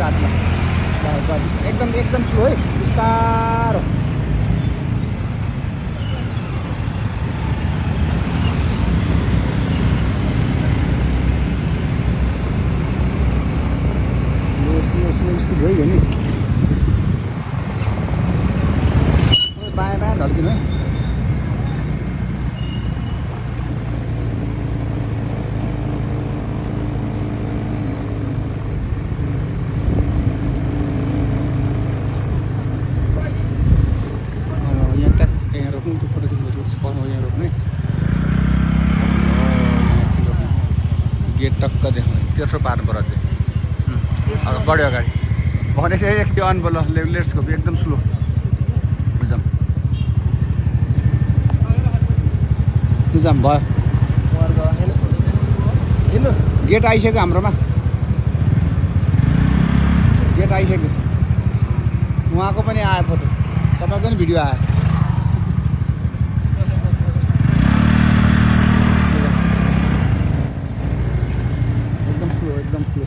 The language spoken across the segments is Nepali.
स्टार्ट ल एकदम स्लो है बिस्तारो स्लो स्पिड भइगयो नि बायाँ ढल्किनु है गेट टक्क देख्नु तेर्सो पार्नु पर्यो चाहिँ अब बढ्यो अगाडि भनेको एक्सपी अन बोल लेट्स गो एकदम स्लो बुझ्छौँ भयो गेट आइसक्यो हाम्रोमा गेट आइसक्यो उहाँको पनि आयो फोटो तपाईँको पनि भिडियो आयो एकदम स्लो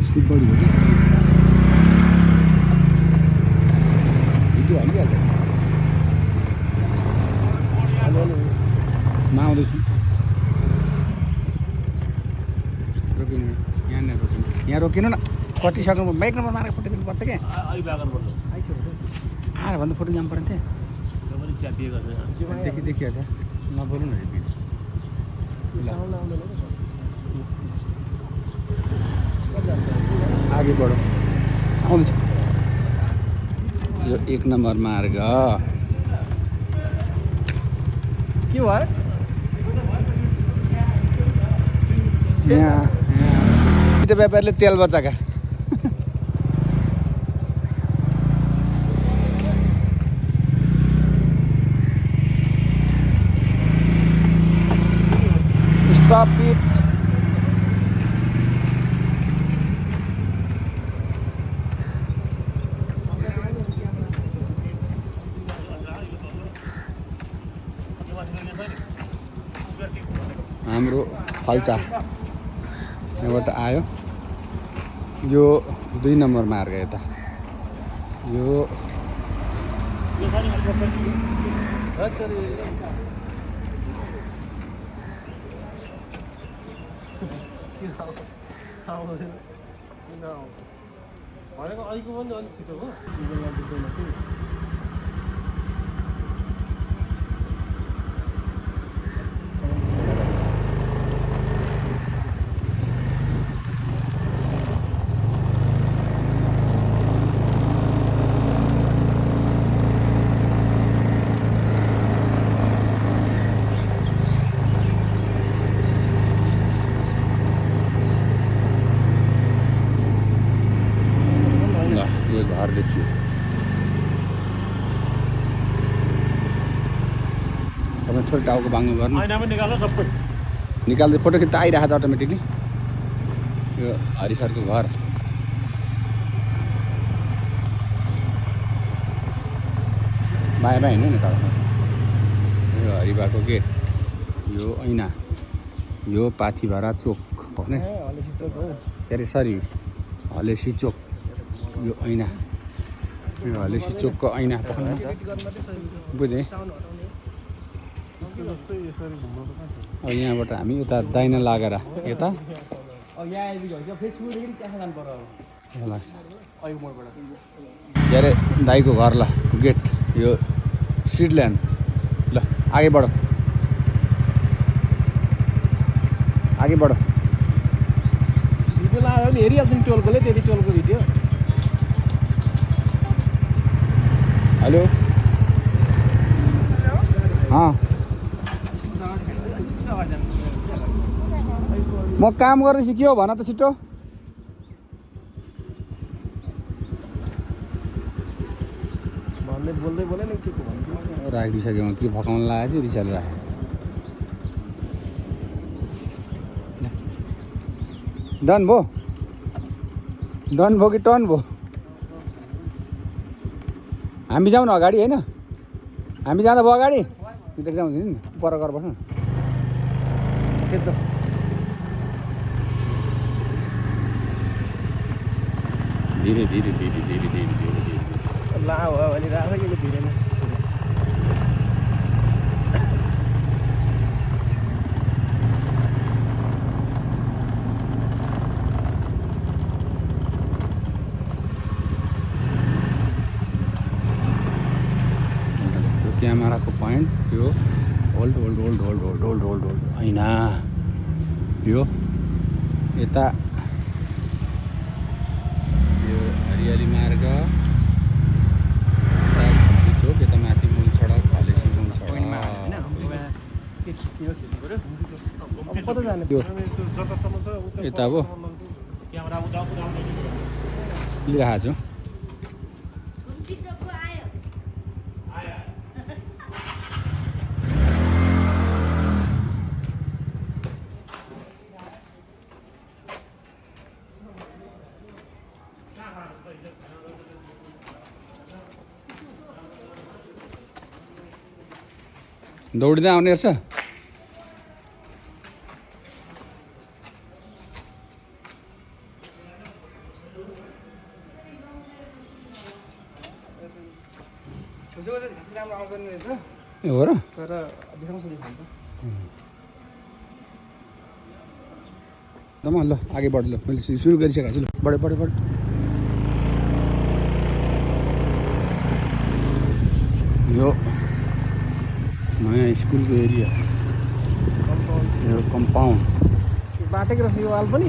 स्पिड बढी हो कि भिडियो हालिहाल्छ म आउँदैछु रोकिनु यहाँनिर रोकिनु यहाँ रोकिनु न कति सक्नु बाइक नम्बर मारेर फोटो दिनुपर्छ क्या आएर भन्दा फोटो जानु पर्ने थियो देखिहाल्छ नबोल्नु न आगे बढो आउँदैछ यो 1 नम्बर मार्ग के भयो यहाँ व्यापारीले तेल बचाएका Stop it. हाम्रो फल्चा यहाँबाट आयो यो 2 नम्बर मार्ग यता यो भनेको अहिलेको पनि अलिक छिटो हो घर देखियो तपाईँ छोरी टाउको बाङ्गो गर्नु निकाल्दै फोटो खिच्दा आइरहेको छ अटोमेटिकली यो हरि सरको घर बायाँ बायाँ हिँड्नु न तल यो हरिबाको गेट यो ऐना यो पाथिभारा चोक भने के अरे सरी हलेसी चोक यो ऐना यो हलेसी चोकको ऐना बुझेँ अब यहाँबाट हामी उता दाहिना लागेर यता के अरे दाईको घर ल गेट यो सिडल्यान्ड ल आगे बढो भिडियो लगायो भने हेरिहाल्छ नि टोलकोले त्यति टोलको भिडियो हेलो म काम गरेर सिक्यो भन त छिटो भन्दै बोल्दै बोले नि के राखिदिइसक्यो म के फकाउन लागेको थियो रिसाले राखेँ डन भो कि टर्न भो हामी जाउँ न अगाडि होइन हामी जाँदा भयो अगाडि यो त एक्जाम हुँदैन नि पर गरेर बस्नु के त धीरे धीरे धीरे धीरे धीरे धीरे धीरे ला हो भने राख के धीरे नै क्यामेराको पोइन्ट त्यो hold hold hold hold hold hold hold hold होइन यो यता यो हरियाली मार्ग चोक यता माथि मूल सडक हलेसी मूल सडक कता जाने यो जतासम्म छ यता अब क्यामेरा उता लिइरहेको छु दौडिँदै आउने रहेछ छेउछेउ चाहिँ खासै राम्रो आउँदैन रहेछ ए हो र तर देखाउँछ नि खान्छ म ल अघि बढ ल मैले सुरु गरिसकेको छु ल बढे बढे बढ यो नयाँ स्कुलको एरिया यो कम्पाउन्ड बाटेको रहेछ यो वाल पनि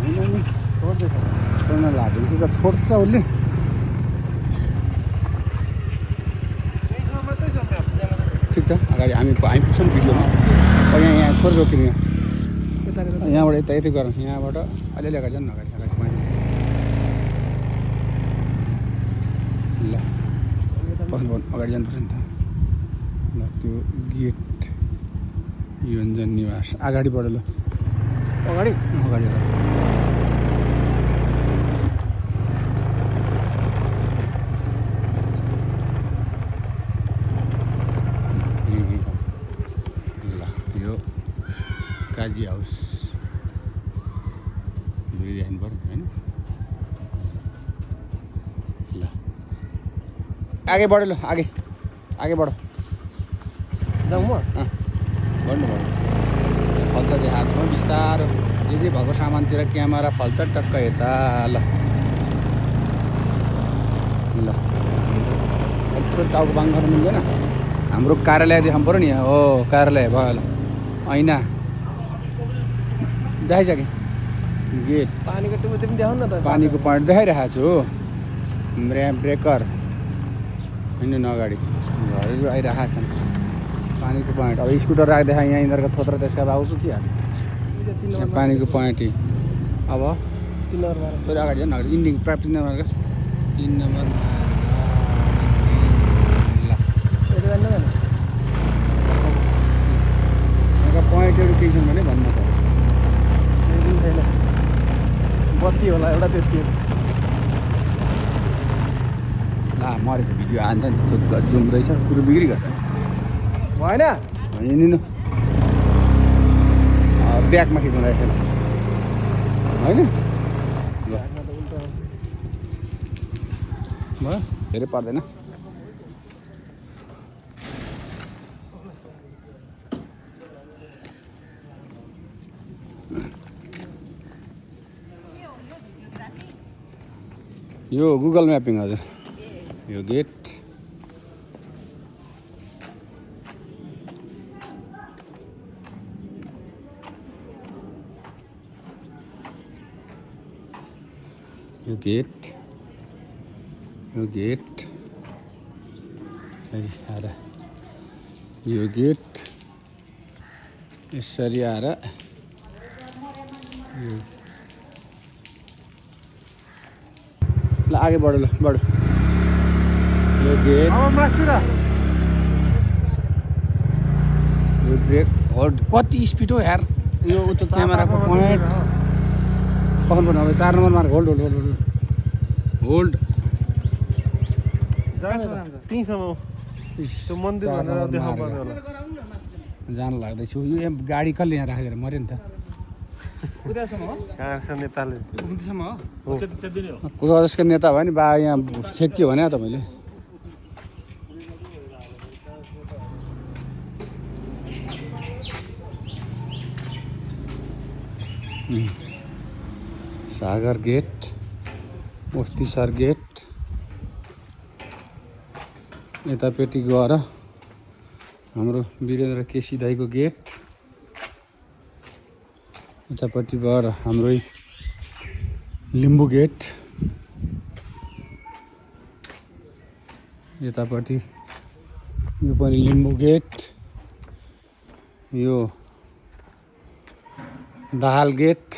होइन नि छोड्दैछ छोड्न लाग्यो कि त छोड्छ उसले ठिक छ अगाडि हामी पुग्छौँ भिडियोमा यहाँ थोरै रोक्ने यहाँबाट यता यति गरौँ यहाँबाट अलिअलि अगाडि जानु अगाडि अगाडि ल बस्नु अगाडि जानुपर्छ नि त ल त्यो गेट योञ्जन निवास अगाडिबाट ल अगाडि अगाडि ल यो काजी हाउस बिर्यानी पऱ्यो होइन ल आगे बढ्यो ल आगे आगे बढो जाउँ म बढ्नु बढ्नु फल्छ त्यो हातमा बिस्तारो जे भएको सामानतिर क्यामेरा फल्छ टक्क यता ल ल टाउको बाङ गर्न मिल्दैन हाम्रो कार्यालय देखाउनु पऱ्यो नि हो कार्यालय भयो ल ऐना देखाइसकेँ गेट पानीको टुप्पो पनि देखाउनु न त पानीको पोइन्ट देखाइरहेको छु ब्रेकर हिँड्नु अगाडि घरहरू आइरहेको छन् पानीको पोइन्ट अब स्कुटर राख्दै यहाँ यिनीहरूको थोत्रो त्यसका आउँछु कि यहाँ पानीको पोइन्ट अब फेरि अगाडि जानु अगाडि इन्डिङ प्राप्त 3 नम्बरको 3 नम्बर ल यहाँका पोइन्टहरू केही छन् भने भन्नु पर्यो छैन बत्ती होला एउटा त्यति ला मरेको भिडियो हान्छ नि जुम रहेछ कुरो बिग्री गर्छ भएन हिँड्नु ब्याकमा खिच्नु रहेछ होइन भयो धेरै पर्दैन यो गुगल म्यापिङ हजुर यो गेट यो गेट आएर यो गेट यसरी आएर ल आगे बढो ल बढो यो गेट यो ब्रेक होल्ड कति स्पिड हो यार यो उता क्यामेराको पोइन्ट पक्नु पर्ने अब 4 number mark hold hold hold hold त्यो मन्दिर भनेर देखाउनु पर्ने होला जान लाग्दैछु यो गाडी कसले यहाँ राखेर मऱ्यो नि त कहाँ छ नेताले कुदाजसको नेता भयो नि बा यहाँ छेक्यो भने त मैले सागर गेट मोस्तिसर गेट यतापट्टि गएर हाम्रो वीरेन्द्र केसी दाईको गेट यतापट्टि गएर हाम्रै लिम्बू गेट यतापट्टि यो पनि लिम्बू गेट यो दाहाल गेट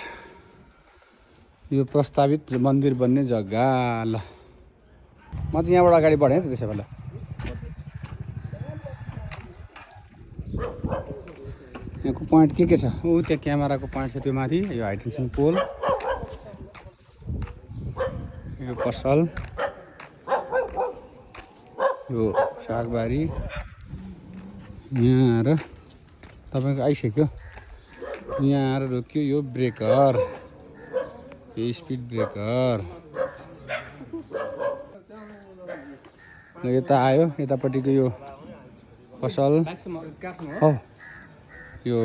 यो प्रस्तावित मन्दिर बन्ने जग्गा ल म चाहिँ यहाँबाट अगाडि बढेँ त त्यसो बेला यहाँको पोइन्ट के छ ऊ त्यहाँ क्यामेराको पोइन्ट छ त्यो माथि यो हाइटेन्सन पोल यो पसल यो सागबारी यहाँ आएर तपाईँको आइसक्यो यहाँ आएर रोक्यो यो ब्रेकर यो स्पिड ब्रेकर यता आयो यतापट्टिको यो पसल हो यो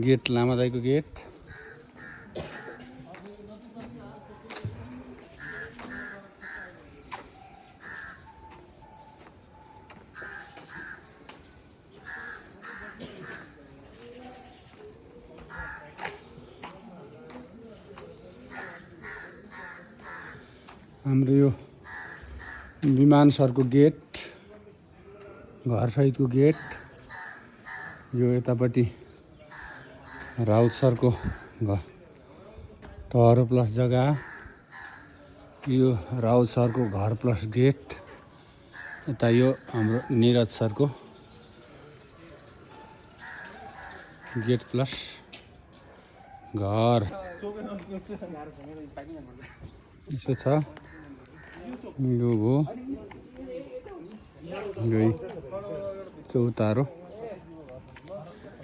गेट लामा दाईको गेट हाम्रो यो विमान सरको गेट घर सहितको गेट यो यतापट्टि राउत सरको घर टहरो प्लस जग्गा यो राउत सरको घर प्लस गेट यता यो हाम्रो निरज सरको गेट प्लस घर यसो छ यो हो यही चौतारो